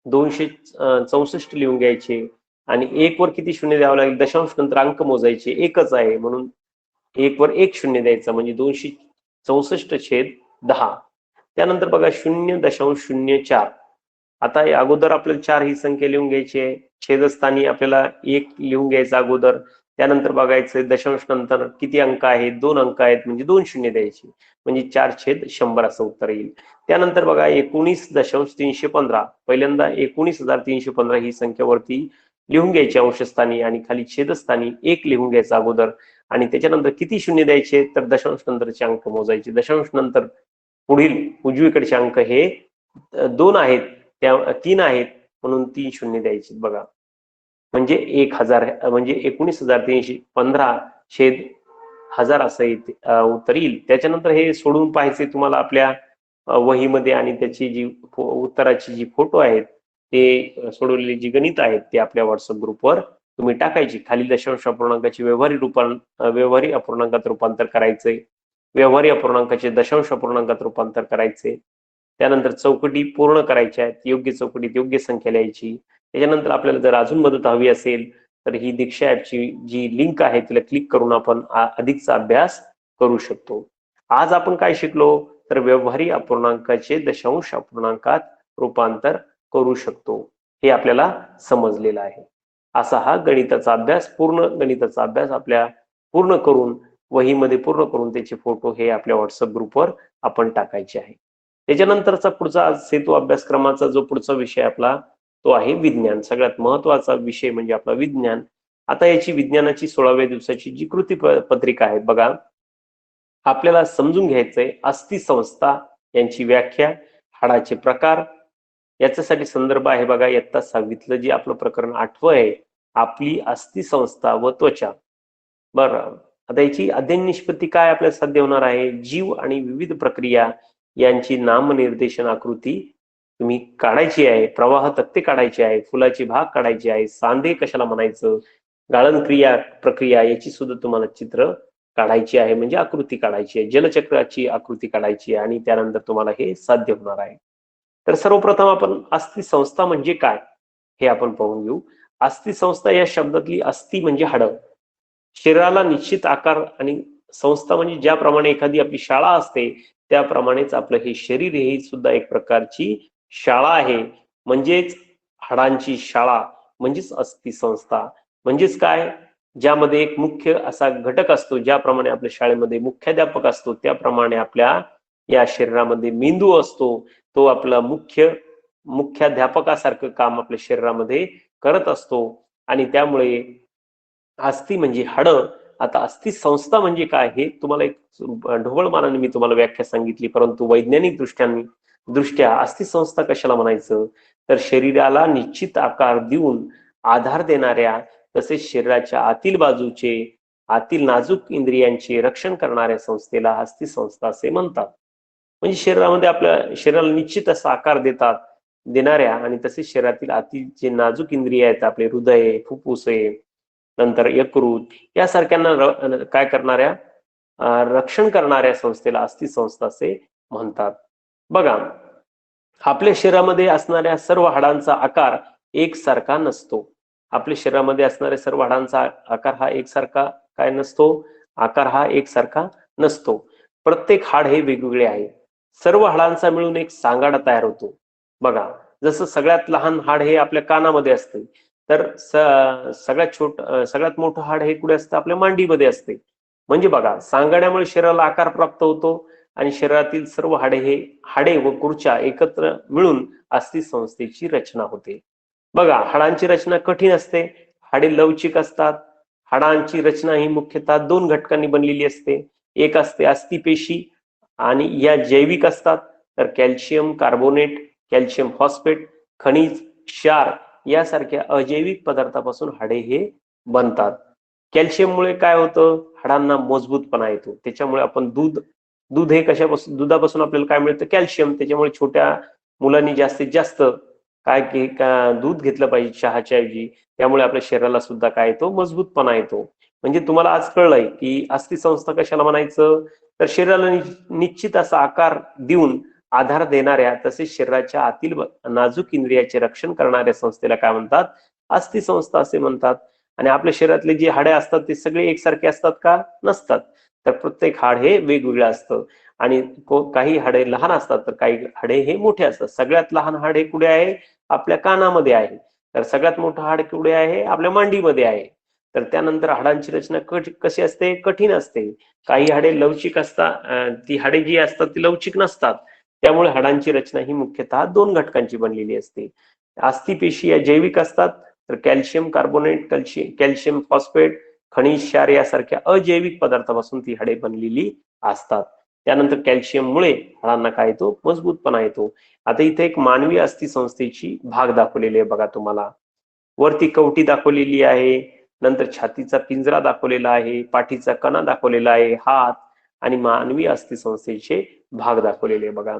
S1: 264 लिहून घ्यायचे आणि 1 वर किती शून्य द्यावं लागेल? दशांश नंतर अंक मोजायचे, एकच आहे म्हणून 1 वर 1 शून्य द्यायचं, म्हणजे 264/10. त्यानंतर बघा 0.04. आता अगोदर आपल्याला 4 ही संख्या लिहून घ्यायची आहे, छेदस्थानी आपल्याला 1 लिहून घ्यायचं अगोदर. त्यानंतर बघायचं दशांश नंतर किती अंक आहेत? 2 अंक आहेत, म्हणजे 2 शून्य द्यायची, म्हणजे 4/100 असं उत्तर येईल. त्यानंतर बघा 19.315. पहिल्यांदा 19,315 ही संख्या वरती लिहून घ्यायची अंशस्थानी आणि खाली छेदस्थानी 1 लिहून घ्यायचं अगोदर आणि त्याच्यानंतर किती शून्य द्यायचे? तर दशांश नंतरचे अंक मोजायचे. दशांश नंतर पुढील उजवीकडचे अंक हे 2 आहेत, 3 आहेत, म्हणून 3 शून्य द्यायचे. बघा म्हणजे 1000 म्हणजे 19,315/1000 असं उत्तर येईल. त्याच्यानंतर हे सोडून पाहायचे तुम्हाला आपल्या वहीमध्ये आणि त्याची जी उत्तराची जी फोटो आहेत ते सोडवलेली जी गणित आहेत ते आपल्या व्हॉट्सअप ग्रुपवर तुम्ही टाकायची. खाली दशांश अपूर्णांकाचे व्यवहारी अपूर्णांकात रूपांतर करायचंय, व्यवहारी अपूर्णांकाचे दशांश अपूर्णांकात रूपांतर करायचे. त्यानंतर चौकटी पूर्ण करायच्या आहेत, योग्य चौकटीत योग्य संख्या लिहायची. त्याच्यानंतर आपल्याला जर अजून मदत हवी असेल तर ही दीक्षा ऍपची जी लिंक आहे तिला क्लिक करून आपण अधिकचा अभ्यास करू शकतो. आज आपण काय शिकलो? तर व्यवहारी अपूर्णांकाचे दशांश अपूर्णांकात रूपांतर करू शकतो, हे आपल्याला समजलेलं आहे. असा हा गणिताचा अभ्यास, पूर्ण गणिताचा अभ्यास आपल्या पूर्ण करून वहीमध्ये पूर्ण करून त्याचे फोटो हे आपल्या व्हॉट्सअप ग्रुपवर आपण टाकायचे आहे. त्याच्यानंतरचा पुढचा सेतू अभ्यासक्रमाचा जो पुढचा विषय आपला तो आहे विज्ञान. सगळ्यात महत्वाचा विषय म्हणजे आपला विज्ञान. आता याची विज्ञानाची 16व्या दिवसाची जी कृती पत्रिका आहे बघा, आपल्याला समजून घ्यायचंय अस्थिसंस्था यांची व्याख्या, हाडाचे प्रकार. याच्यासाठी संदर्भ आहे बघा इयत्ता 6वीतलं जे आपलं प्रकरण 8वं आहे, आपली अस्थिसंस्था व त्वचा. बरं, आता याची अध्ययन निष्पत्ती काय आपल्याला साध्य होणार आहे? जीव आणि विविध प्रक्रिया यांची नामनिर्देशन आकृती तुम्ही काढायची आहे, प्रवाह तक्ते काढायचे आहे, फुलाची भाग काढायची आहे, सांधे कशाला म्हणायचं, गाळण क्रिया प्रक्रिया याची सुद्धा तुम्हाला चित्र काढायची आहे, म्हणजे आकृती काढायची आहे, जलचक्राची आकृती काढायची आहे आणि त्यानंतर तुम्हाला हे साध्य होणार आहे. तर सर्वप्रथम आपण अस्थिसंस्था म्हणजे काय हे आपण पाहून घेऊ. अस्थिसंस्था या शब्दातली अस्थि म्हणजे हाडं, शरीराला निश्चित आकार आणि संस्था म्हणजे ज्याप्रमाणे एखादी आपली शाळा असते त्याप्रमाणेच आपलं हे शरीर हे सुद्धा एक प्रकारची शाळा आहे. म्हणजेच हाडांची शाळा म्हणजेच अस्थिसंस्था. म्हणजेच काय, ज्यामध्ये एक मुख्य असा घटक असतो, ज्याप्रमाणे आपल्या शाळेमध्ये मुख्याध्यापक असतो त्याप्रमाणे आपल्या या शरीरामध्ये मेंदू असतो. तो आपला मुख्याध्यापकासारखं काम आपल्या शरीरामध्ये करत असतो. आणि त्यामुळे अस्थि म्हणजे हाडं. आता अस्थिसंस्था म्हणजे काय हे तुम्हाला एक ढोबळमानाने मी तुम्हाला व्याख्या सांगितली, परंतु वैज्ञानिक दृष्ट्या अस्थिसंस्था कशाला म्हणायचं, तर शरीराला निश्चित आकार देऊन आधार देणाऱ्या, तसेच शरीराच्या आतील बाजूचे आतील नाजूक इंद्रियांचे रक्षण करणाऱ्या संस्थेला अस्थिसंस्था असे म्हणतात. म्हणजे शरीरामध्ये आपल्या शरीराला निश्चित असा आकार देणाऱ्या आणि तसेच शरीरातील आतील जे नाजूक इंद्रिय आहेत, आपले हृदय, फुफ्फुसे, नंतर यकृत यासारख्यांना काय करणाऱ्या रक्षण करणाऱ्या संस्थेला अस्थिसंस्था असे म्हणतात. बघा, आपल्या शरीरामध्ये असणाऱ्या सर्व हाडांचा आकार एकसारखा नसतो. आपल्या शरीरामध्ये असणाऱ्या सर्व हाडांचा आकार हा एकसारखा काय नसतो, आकार हा एकसारखा नसतो. प्रत्येक हाड हे वेगवेगळे आहे. सर्व हाडांचा मिळून एक सांगाडा तयार होतो. बघा, जसं सगळ्यात लहान हाड हे आपल्या कानामध्ये असते, तर सगळ्यात मोठं हाड हे कुठे असतं, आपल्या मांडीमध्ये असते. म्हणजे बघा, सांगाड्यामुळे शरीराला आकार प्राप्त होतो आणि शरीरातील सर्व हाडे व कुर्च्या एकत्र मिळून अस्थिसंस्थेची रचना होते. बघा, हाडांची रचना कठीण असते, हाडे लवचिक असतात. हाडांची रचना ही मुख्यतः दोन घटकांनी बनलेली असते. एक असते अस्थिपेशी आणि या जैविक असतात, तर कॅल्शियम कार्बोनेट, कॅल्शियम फॉस्फेट, खनिज, क्षार यासारख्या अजैविक पदार्थापासून हाडे हे बनतात. कॅल्शियममुळे काय होतं, हाडांना मजबूतपणा येतो. त्याच्यामुळे आपण दूध हे कशापासून, दुधापासून आपल्याला काय मिळतं, कॅल्शियम. त्याच्यामुळे छोट्या मुलांनी जास्तीत जास्त दूध घेतलं पाहिजे चहाच्या ऐवजी. त्यामुळे आपल्या शरीराला सुद्धा काय येतो, मजबूतपणा येतो. म्हणजे तुम्हाला आज कळलंय की अस्थिसंस्था कशाला म्हणायचं, तर शरीराला निश्चित असा आकार देऊन आधार देणाऱ्या, तसेच शरीराच्या आतील नाजूक इंद्रियाचे रक्षण करणाऱ्या संस्थेला काय म्हणतात, अस्थिसंस्था असे म्हणतात. आणि आपल्या शरीरातले जे हाडे असतात ते सगळे एकसारखे असतात का, नसतात. तर प्रत्येक हाड हे वेगवेगळं असतं आणि काही हाडे लहान असतात तर काही हाडे हे मोठे असतात. सगळ्यात लहान हाड हे कुठे आहे, आपल्या कानामध्ये आहे. तर सगळ्यात मोठं हाड कुठे आहे, आपल्या मांडीमध्ये आहे. तर त्यानंतर हाडांची रचना कशी असते, कठीण असते. काही हाडे लवचिक असतात, ती हाडे जी असतात ती लवचिक नसतात. त्यामुळे हाडांची रचना ही मुख्यतः दोन घटकांची बनलेली असते. अस्थिपेशी या जैविक असतात, तर कॅल्शियम कार्बोनेट, कॅल्शियम फॉस्फेट, खनिज, क्षार यासारख्या अजैविक पदार्थापासून ती हाडे बनलेली असतात. त्यानंतर कॅल्शियममुळे हाडांना काय येतो, मजबूतपणा येतो. आता इथे एक मानवी अस्थिसंस्थेची भाग दाखवलेली आहे बघा तुम्हाला. वरती कवटी दाखवलेली आहे, नंतर छातीचा पिंजरा दाखवलेला आहे, पाठीचा कणा दाखवलेला आहे, हात आणि मानवी अस्थिसंस्थेचे भाग दाखवलेले बघा.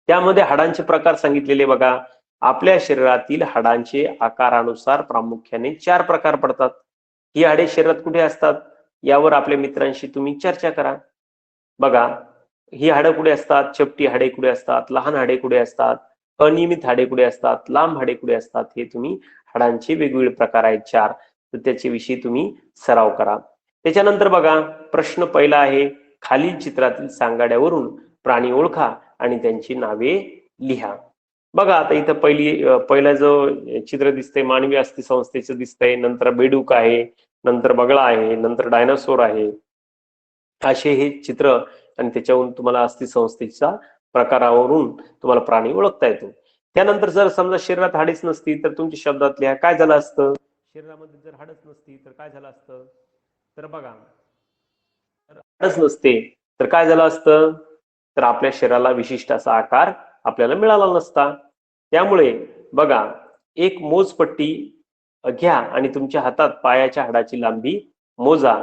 S1: त्यामध्ये हाडांचे प्रकार सांगितलेले बघा. आपल्या शरीरातील हाडांचे आकारानुसार प्रामुख्याने 4 प्रकार पडतात. ही हाडे शरीरात कुठे असतात, यावर आपल्या मित्रांशी तुम्ही चर्चा करा. बघा, ही हाडं कुठे असतात, चपटी हाडे कुठे असतात, लहान हाडे कुठे असतात, अनियमित हाडे कुठे असतात, लांब हाडे कुठे असतात, हे तुम्ही हाडांचे वेगवेगळे प्रकार आहेत 4, तर त्याच्याविषयी तुम्ही सराव करा. त्याच्यानंतर बघा, प्रश्न पहिला आहे, खालील चित्रातील सांगाड्यावरून प्राणी ओळखा आणि त्यांची नावे लिहा. बघा, आता इथं पहिला जो चित्र दिसतंय मानवी अस्थिसंस्थेचं दिसतंय, नंतर बेडूक आहे, नंतर बगळा आहे, नंतर डायनासोर आहे. असे हे चित्र आणि त्याच्यावरून तुम्हाला अस्थिसंस्थेच्या प्रकारावरून तुम्हाला प्राणी ओळखता येतो. त्यानंतर जर समजा शरीरात हाडेच नसती तर तुमच्या शब्दात लिहा काय झालं असतं, शरीरामध्ये जर हाडच नसती तर काय झालं असतं. तर बघा, हाडच नसते तर काय झालं असतं, तर आपल्या शरीराला विशिष्ट असा आकार आपल्याला मिळाला नसता. त्यामुळे बघा, एक मोजपट्टी घ्या आणि तुमच्या हातात पायाच्या हाडाची लांबी मोजा.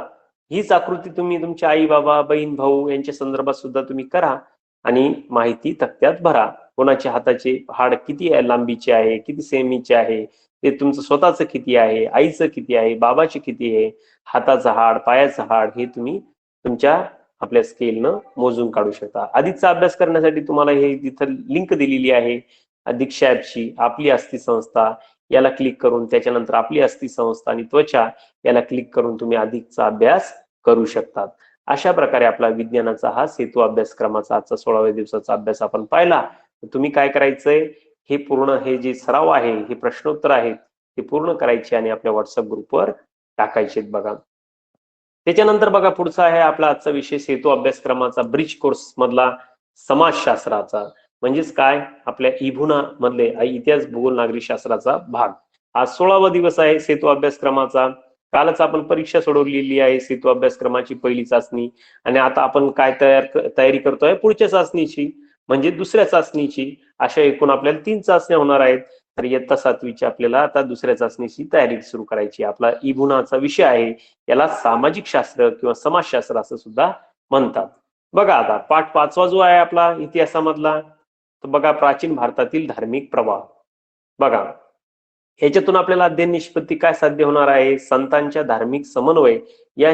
S1: हीच आकृती तुम्ही तुमच्या आई बाबा, बहीण भाऊ यांच्या संदर्भात सुद्धा तुम्ही करा आणि माहिती तक्त्यात भरा. कोणाच्या हाताचे हाड किती लांबीचे आहे, किती सेमीचे आहे, ते तुमचं स्वतःचं किती आहे, आईचं किती आहे, बाबाचे किती आहे, हाताचं हाड, पायाचं हाड, हे तुम्ही तुमच्या आपल्या स्केलनं मोजून काढू शकता. अधिकचा अभ्यास करण्यासाठी तुम्हाला हे तिथं लिंक दिलेली आहे दीक्षा ॲपची. आपली अस्थि संस्था याला क्लिक करून त्याच्यानंतर आपली अस्थि संस्था आणि त्वचा याला क्लिक करून तुम्ही अधिकचा अभ्यास करू शकतात. अशा प्रकारे आपला विज्ञानाचा हा सेतू अभ्यासक्रमाचा आजचा 16व्या दिवसाचा अभ्यास आपण पाहिला. तुम्ही काय करायचंय, हे पूर्ण हे जे सराव आहे, हे प्रश्नोत्तर आहेत, ते पूर्ण करायचे आणि आपल्या व्हॉट्सअप ग्रुपवर टाकायचे बघा. त्याच्यानंतर बघा पुढचा आहे आपला आजचा विषय सेतू अभ्यासक्रमाचा ब्रिज कोर्स मधला समाजशास्त्राचा, म्हणजेच काय आपल्या इभुना मधले इतिहास भूगोल नागरिक शास्त्राचा भाग. आज 16वा दिवस आहे सेतू अभ्यासक्रमाचा. कालच आपण परीक्षा सोडवलेली आहे सेतू अभ्यासक्रमाची पहिली चाचणी, आणि आता आपण काय तयारी करतोय पुढच्या चाचणीची, म्हणजे दुसऱ्या चाचणीची. अशा एकूण आपल्याला 3 चाचण्या होणार आहेत. तर इयत्ता 7वीची आपल्याला आता दुसऱ्या चाचणीची तयारी सुरू करायची. आपला इभुनाचा विषय आहे, याला सामाजिक शास्त्र किंवा समाजशास्त्र असं सुद्धा म्हणतात. बघा आता पाठ 5वा जो आहे आपला इतिहासामधला, तर बघा प्राचीन भारतातील धार्मिक प्रवाह. बघा याच्यातून आपल्याला अध्ययन निष्पत्ती काय साध्य होणार आहे, संतांच्या धार्मिक समन्वय या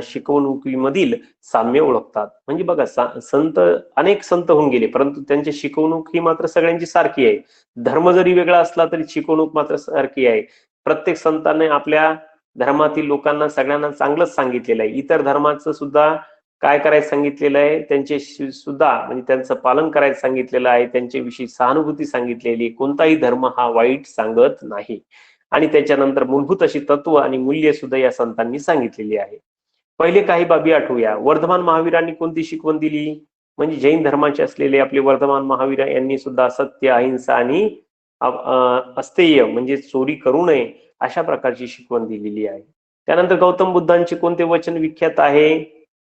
S1: शिकवणुकीमधील साम्य ओळखतात. म्हणजे बघा संत अनेक संत होऊन गेले, परंतु त्यांची शिकवणूक ही मात्र सगळ्यांची सारखी आहे. धर्म जरी वेगळा असला तरी शिकवणूक मात्र सारखी आहे. प्रत्येक संतांनी आपल्या धर्मातील लोकांना सगळ्यांना चांगलंच सांगितलेलं आहे. इतर धर्माचं सुद्धा काय करायचं सांगितलेलं आहे, त्यांचे सुद्धा म्हणजे त्यांचं पालन करायचं सांगितलेलं आहे, त्यांच्याविषयी सहानुभूती सांगितलेली. कोणताही धर्म हा वाईट सांगत नाही. आणि त्याच्यानंतर मूलभूत अशी तत्व आणि मूल्य सुद्धा या संतांनी सांगितलेली आहे. पहिले काही बाबी आठवूया. वर्धमान महावीरांनी कोणती शिकवण दिली, म्हणजे जैन धर्माचे असलेले आपले वर्धमान महावीर यांनी सुद्धा सत्य, अहिंसा आणि अस्तेय म्हणजे चोरी करू नये अशा प्रकारची शिकवण दिलेली आहे. त्यानंतर गौतम बुद्धांचे कोणते वचन विख्यात आहे,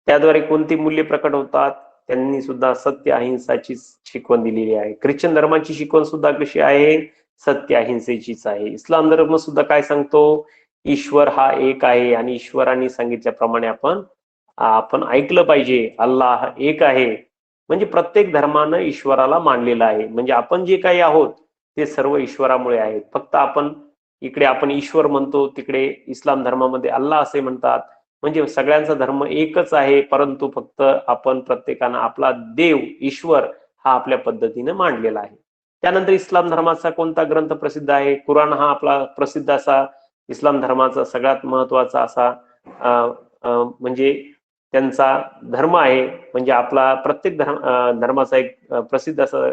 S1: त्याद्वारे कोणती मूल्य प्रकट होतात, त्यांनी सुद्धा सत्य अहिंसाची शिकवण दिलेली आहे. ख्रिश्चन धर्माची शिकवण सुद्धा कशी आहे, सत्य अहिंसेचीच आहे. इस्लाम धर्म सुद्धा काय सांगतो, ईश्वर हा एक आहे आणि ईश्वरांनी सांगितल्याप्रमाणे आपण ऐकलं पाहिजे. अल्लाह एक आहे, म्हणजे प्रत्येक धर्मानं ईश्वराला मानलेलं आहे. म्हणजे आपण जे काही आहोत ते सर्व ईश्वरामुळे आहेत. फक्त इकडे आपण ईश्वर म्हणतो, तिकडे इस्लाम धर्मामध्ये अल्लाह असे म्हणतात. म्हणजे सगळ्यांचा धर्म एकच आहे, परंतु फक्त आपण प्रत्येकानं आपला देव ईश्वर हा आपल्या पद्धतीने मांडलेला आहे. त्यानंतर इस्लाम धर्माचा कोणता ग्रंथ प्रसिद्ध आहे, कुराण हा आपला प्रसिद्ध असा इस्लाम धर्माचा सगळ्यात महत्वाचा असा म्हणजे त्यांचा धर्म आहे. म्हणजे आपला प्रत्येक धर्माचा एक प्रसिद्ध असा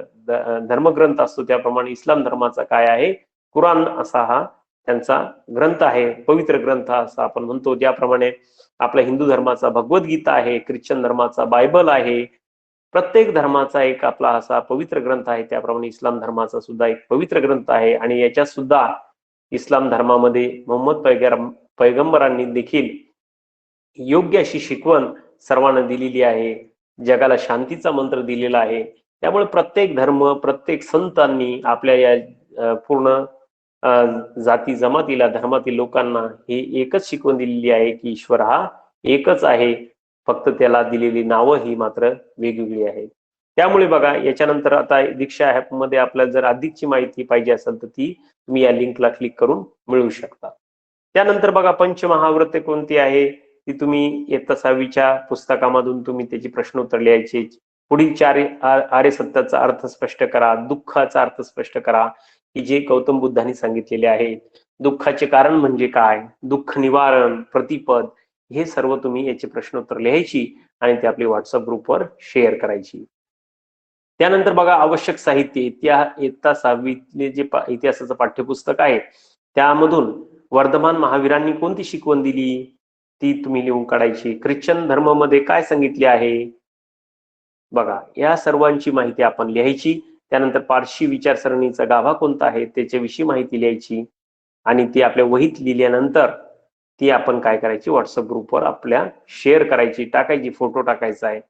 S1: धर्मग्रंथ असतो, त्याप्रमाणे इस्लाम धर्माचा काय आहे, कुराण असा हा त्यांचा ग्रंथ आहे, पवित्र ग्रंथ असं आपण म्हणतो. ज्याप्रमाणे आपल्या हिंदू धर्माचा भगवद्गीता आहे, ख्रिश्चन धर्माचा बायबल आहे, प्रत्येक धर्माचा एक आपला असा पवित्र ग्रंथ आहे, त्याप्रमाणे इस्लाम धर्माचा सुद्धा एक पवित्र ग्रंथ आहे. आणि याच्यात सुद्धा इस्लाम धर्मामध्ये मोहम्मद पैगंबरांनी देखील योग्य अशी शिकवण सर्वांना दिलेली आहे, जगाला शांतीचा मंत्र दिलेला आहे. त्यामुळे प्रत्येक धर्म, प्रत्येक संतांनी आपल्या या पूर्ण जाती जमातीला, धर्मातील लोकांना ही एकच शिकवण दिलेली आहे की ईश्वर हा एकच आहे, फक्त त्याला दिलेली नावं ही मात्र वेगवेगळी आहेत. त्यामुळे बघा याच्यानंतर आता दीक्षा ऍप मध्ये आपल्याला जर अधिकची माहिती पाहिजे असेल तर ती तुम्ही या लिंकला क्लिक करून मिळवू शकता. त्यानंतर बघा पंचमहाव्रते कोणती आहे, ती तुम्ही इयत्ता 6वीच्या पुस्तकामधून तुम्ही त्याची प्रश्नोत्तर लिहायचे. पुढील 4 आर्य सत्याचा अर्थ स्पष्ट करा, दुःखाचा अर्थ स्पष्ट करा, की जे गौतम बुद्धांनी सांगितलेले आहे. दुःखाचे कारण म्हणजे काय, दुःख निवारण, प्रतिपद, हे सर्व तुम्ही याचे प्रश्नोत्तर लिहायची आणि ते आपली व्हॉट्सअप ग्रुपवर शेअर करायची. त्यानंतर बघा आवश्यक साहित्य, इयत्ता 6वीतले जे इतिहासाचं पाठ्यपुस्तक आहे त्यामधून वर्धमान महावीरांनी कोणती शिकवण दिली ती तुम्ही लिहून काढायची. ख्रिश्चन धर्मामध्ये काय सांगितले आहे, बघा या सर्वांची माहिती आपण लिहायची. त्यानंतर पारशी विचारसरणीचा गाभा कोणता आहे त्याच्याविषयी माहिती लिहायची आणि ती आपल्या वहीत लिहिल्यानंतर ती आपण काय करायची, व्हॉट्सअप ग्रुपवर आपल्या शेअर करायची, टाकायची, फोटो टाकायचा आहे.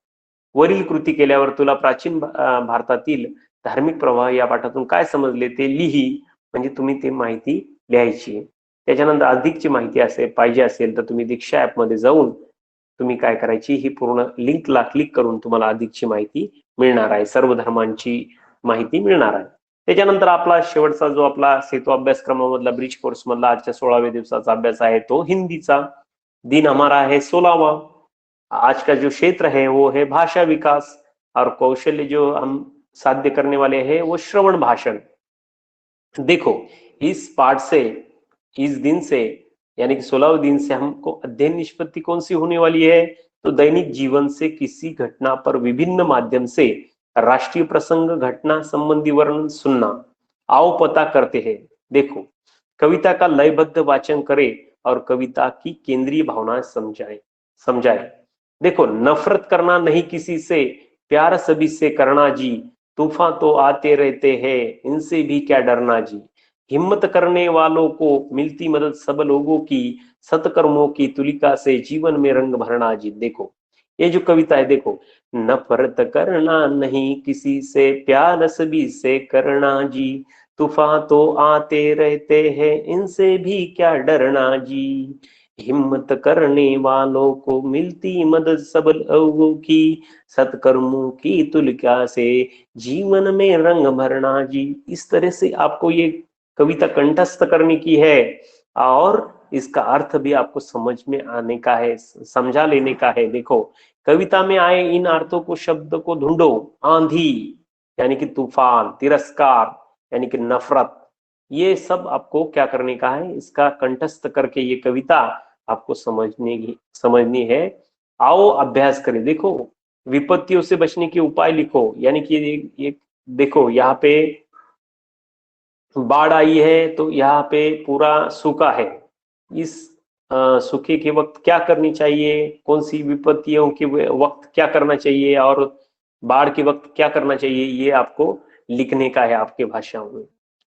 S1: वरील कृती केल्यावर तुला प्राचीन भारतातील धार्मिक प्रवाह या पाठातून काय समजले ते लिही, म्हणजे तुम्ही ती माहिती लिहायची. त्याच्यानंतर अधिकची माहिती पाहिजे असेल तर तुम्ही दीक्षा ऍप मध्ये जाऊन तुम्ही काय करायची, ही पूर्ण लिंकला क्लिक करून तुम्हाला अधिकची माहिती मिळणार आहे. सर्व धर्मांची माहिती मिळणार आहे. त्याच्यानंतर आपला शेवटचा जो आपला सेतू अभ्यासक्रमामधला ब्रिज कोर्स मधला आजच्या 16व्या दिवसाचा अभ्यास आहे तो हिंदीचा. दिन हमारा है 16वां. आज का जो क्षेत्र है वो है भाषा विकास और कौशल्य जो हम साध्य करने वाले हैं वो श्रवण भाषण. देखो इस पाठ से, इस दिन से यानी कि 16वें दिन से हमको अध्ययन निष्पत्ति कौन सी होने वाली है, तो दैनिक जीवन से किसी घटना पर विभिन्न माध्यम से राष्ट्रीय प्रसंग घटना संबंधी वर्णन सुनना. आओ पता करते हैं. देखो कविता का लयबद्ध वाचन करे और कविता की केंद्रीय भावना समझाए. देखो नफरत करना नहीं किसी से, प्यार सभी से करना जी. तूफान तो आते रहते हैं, इनसे भी क्या डरना जी. हिम्मत करने वालों को मिलती मदद सब लोगों की, सत्कर्मों की तुलिका से जीवन में रंग भरना जी. देखो ये जो कविता है, देखो नफरत करना नहीं किसी से, प्यार सभी से करना जी. तूफान तो आते रहते हैं, इनसे भी क्या डरना जी. हिम्मत करने वालों को मिलती मदद सब लोगों की, सत्कर्मों की तुलिका से जीवन में रंग भरना जी. इस तरह से आपको ये कविता कंठस्थ करने की है और इसका अर्थ भी आपको समझ में आने का है, समझा लेने का है. देखो कविता में आए इन अर्थों को, शब्द को ढूंढो. आंधी यानी कि तूफान, तिरस्कार यानी कि नफरत, ये सब आपको क्या करने का है, इसका कंठस्थ करके ये कविता आपको समझनी है. आओ अभ्यास करें. देखो विपत्तियों से बचने के उपाय लिखो. यानी कि ये देखो यहाँ पे बाढ़ आई है तो यहाँ पे पूरा सूखा है. इस सूखे के वक्त क्या करनी चाहिए, कौन सी विपत्तियों के वक्त क्या करना चाहिए और बाढ़ के वक्त क्या करना चाहिए, ये आपको लिखने का है आपके भाषाओं में.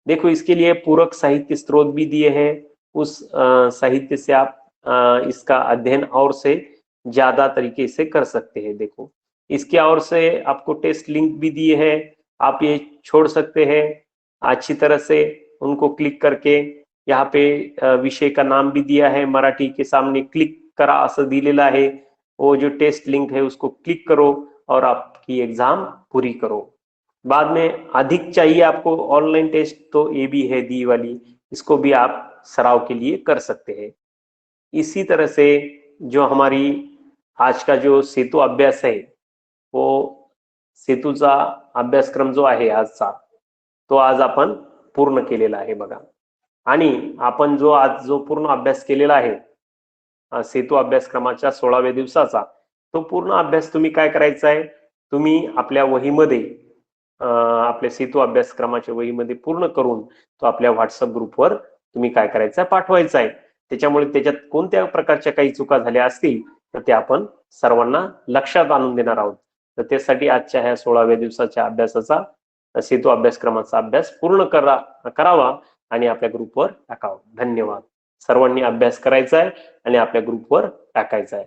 S1: देखो इसके लिए पूरक साहित्य स्रोत भी दिए हैं. उस साहित्य से आप इसका अध्ययन और से ज्यादा तरीके से कर सकते हैं. देखो इसके और से आपको टेस्ट लिंक भी दिए हैं, आप ये छोड़ सकते हैं अच्छी तरह से उनको क्लिक करके. यहाँ पे विषय का नाम भी दिया है, मराठी के सामने क्लिक करा असं दिलेला आहे. वो जो टेस्ट लिंक है उसको क्लिक करो और आपकी एग्जाम पूरी करो. बाद में अधिक चाहिए आपको ऑनलाइन टेस्ट, तो ये भी है दी वाली, इसको भी आप सराव के लिए कर सकते हैं. इसी तरह से जो हमारी आज का जो सेतू अभ्यास है, वो सेतूचा अभ्यासक्रम जो आहे आजचा, तो आज आपण पूर्ण केलेला आहे बघा. आणि आपण जो आज जो पूर्ण अभ्यास केलेला आहे सेतू अभ्यासक्रमाच्या 16व्या दिवसाचा, तो पूर्ण अभ्यास तुम्ही काय करायचा आहे, तुम्ही आपल्या वहीमध्ये आपल्या सेतू अभ्यासक्रमाच्या वहीमध्ये पूर्ण करून तो आपल्या व्हॉट्सअप ग्रुपवर तुम्ही काय करायचं आहे, पाठवायचा आहे. त्याच्यामुळे त्याच्यात कोणत्या प्रकारच्या काही चुका झाल्या असतील तर ते आपण सर्वांना लक्षात आणून देणार आहोत. तर त्यासाठी आजच्या ह्या 16व्या दिवसाच्या अभ्यासाचा, सेतू अभ्यासक्रमाचा अभ्यास पूर्ण करावा आणि आपल्या ग्रुपवर टाकावा. धन्यवाद. सर्वांनी अभ्यास करायचा आहे आणि आपल्या ग्रुपवर टाकायचा आहे.